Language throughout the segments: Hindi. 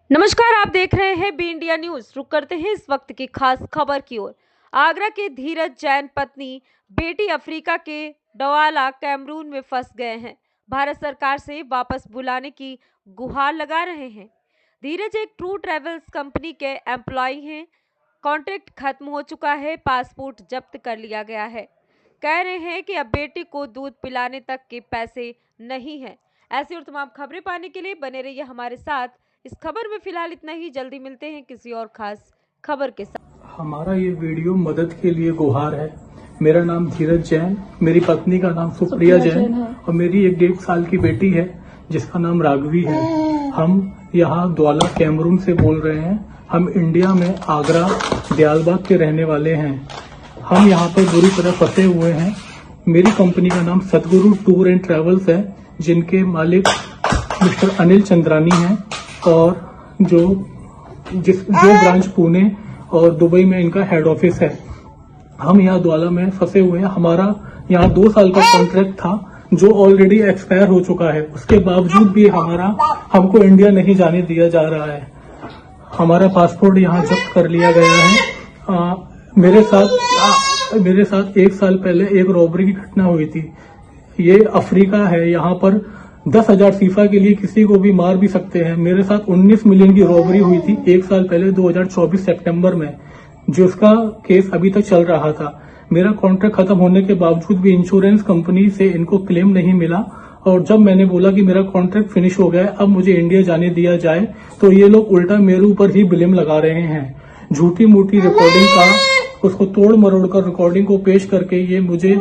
नमस्कार, आप देख रहे हैं बी इंडिया न्यूज। रुक करते हैं इस वक्त की खास खबर की ओर। आगरा के धीरज जैन पत्नी बेटी अफ्रीका के डवाला कैमरून में फंस गए हैं। भारत सरकार से वापस बुलाने की गुहार लगा रहे हैं। धीरज एक ट्रू ट्रेवल्स कंपनी के एम्प्लॉय हैं। कॉन्ट्रैक्ट खत्म हो चुका है, पासपोर्ट जब्त कर लिया गया है। कह रहे हैं कि अब बेटी को दूध पिलाने तक के पैसे नहीं हैं। ऐसी और तमाम खबरें पाने के लिए बने रहिए हमारे साथ। इस खबर में फिलहाल इतना ही। जल्दी मिलते हैं किसी और खास खबर के साथ। हमारा ये वीडियो मदद के लिए गुहार है। मेरा नाम धीरज जैन, मेरी पत्नी का नाम सुप्रिया जैन और मेरी एक 1.5 साल की बेटी है जिसका नाम राघवी है। हम यहाँ द्वाला कैमरून से बोल रहे हैं। हम इंडिया में आगरा दयालबाग के रहने वाले हैं। हम यहाँ पर बुरी तरह फंसे हुए हैं। मेरी कंपनी का नाम सतगुरु टूर एंड ट्रेवल्स है, जिनके मालिक मिस्टर अनिल चंद्रानी हैं और जो ब्रांच पुणे और दुबई में इनका हेड ऑफिस है। हम यहाँ द्वाला में फंसे हुए हैं। हमारा यहाँ 2 साल का कॉन्ट्रैक्ट था जो ऑलरेडी एक्सपायर हो चुका है। उसके बावजूद भी हमको इंडिया नहीं जाने दिया जा रहा है। हमारा पासपोर्ट यहाँ जब्त कर लिया गया है। मेरे साथ 1 साल पहले एक रॉबरी की घटना हुई थी। ये अफ्रीका है, यहाँ पर 10,000 फीफा के लिए किसी को भी मार भी सकते हैं। मेरे साथ 19 मिलियन की रॉबरी हुई थी 1 साल पहले 2024 सितंबर में, जिसका केस अभी तक चल रहा था। मेरा कॉन्ट्रैक्ट खत्म होने के बावजूद भी इंश्योरेंस कंपनी से इनको क्लेम नहीं मिला और जब मैंने बोला कि मेरा कॉन्ट्रैक्ट फिनिश हो गया है, अब मुझे इंडिया जाने दिया जाए, तो ये लोग उल्टा मेरे ऊपर ही ब्लेम लगा रहे हैं। झूठी मूठी रिकॉर्डिंग का उसको तोड़ मरोड़ कर रिकॉर्डिंग को पेश करके ये मुझे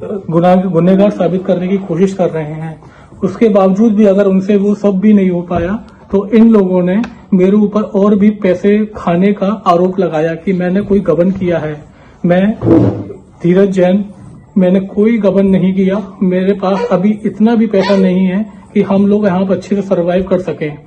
गुनहगार साबित करने की कोशिश कर रहे हैं। उसके बावजूद भी अगर उनसे वो सब भी नहीं हो पाया तो इन लोगों ने मेरे ऊपर और भी पैसे खाने का आरोप लगाया कि मैंने कोई गबन किया है। मैं धीरज जैन, मैंने कोई गबन नहीं किया। मेरे पास अभी इतना भी पैसा नहीं है कि हम लोग यहाँ पर अच्छे से सर्वाइव कर सकें।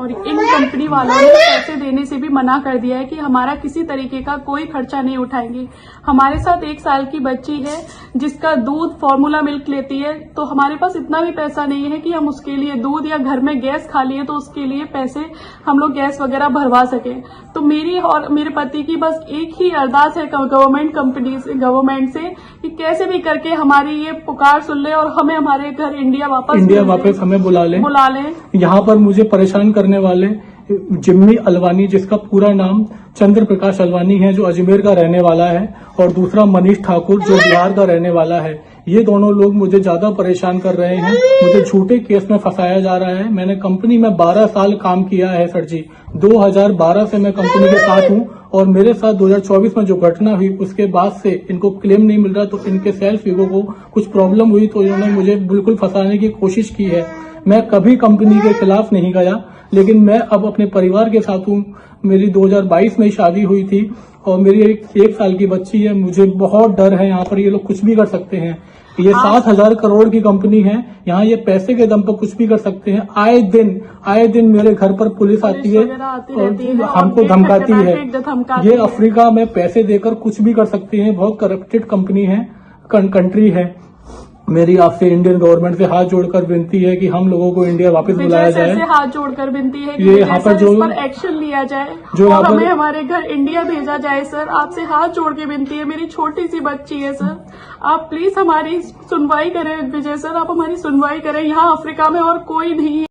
और इन कंपनी वालों ने पैसे देने से भी मना कर दिया है कि हमारा किसी तरीके का कोई खर्चा नहीं उठाएंगे। हमारे साथ 1 साल की बच्ची है जिसका दूध फॉर्मूला मिल्क लेती है, तो हमारे पास इतना भी पैसा नहीं है कि हम उसके लिए दूध, या घर में गैस खाली है तो उसके लिए पैसे हम लोग गैस वगैरह भरवा सके। तो मेरी और मेरे पति की बस एक ही अरदास है गवर्नमेंट से कि कैसे भी करके हमारी ये पुकार सुन ले और हमें हमारे घर इंडिया वापस हमें बुला लें। यहाँ पर मुझे परेशान करने वाले जिम्मी अलवानी, जिसका पूरा नाम चंद्र प्रकाश अलवानी है, जो अजमेर का रहने वाला है, और दूसरा मनीष ठाकुर जो बिहार का रहने वाला है। ये दोनों लोग मुझे ज्यादा परेशान कर रहे हैं। मुझे झूठे केस में फंसाया जा रहा है। मैंने कंपनी में 12 साल काम किया है सर जी। 2012 से मैं कंपनी के साथ हूँ और मेरे साथ 2024 में जो घटना हुई उसके बाद से इनको क्लेम नहीं मिल रहा, तो इनके सेल्स ईगो को कुछ प्रॉब्लम हुई तो इन्होंने मुझे बिल्कुल फंसाने की कोशिश की है। मैं कभी कंपनी के खिलाफ नहीं गया, लेकिन मैं अब अपने परिवार के साथ हूँ। मेरी 2022 में शादी हुई थी और मेरी 1 साल की बच्ची है। मुझे बहुत डर है। यहाँ पर ये लोग कुछ भी कर सकते हैं। ये 7,000 करोड़ की कंपनी है। यहाँ ये पैसे के दम पर कुछ भी कर सकते हैं। आए दिन मेरे घर पर पुलिस आती है और हमको धमकाती है। ये अफ्रीका में पैसे देकर कुछ भी कर सकते हैं। बहुत करप्टेड कंपनी है, कंट्री है। मेरी आपसे इंडियन गवर्नमेंट से हाथ जोड़कर विनती है कि हम लोगों को इंडिया वापस बुलाया जाए। हाथ जोड़कर विनती है कि ये यहाँ पर जो एक्शन लिया जाए जो और हमें हमारे घर इंडिया भेजा जाए। सर, आपसे हाथ जोड़ के विनती है। मेरी छोटी सी बच्ची है सर, आप प्लीज हमारी सुनवाई करें। विजय सर, आप हमारी सुनवाई करें। यहाँ अफ्रीका में और कोई नहीं है।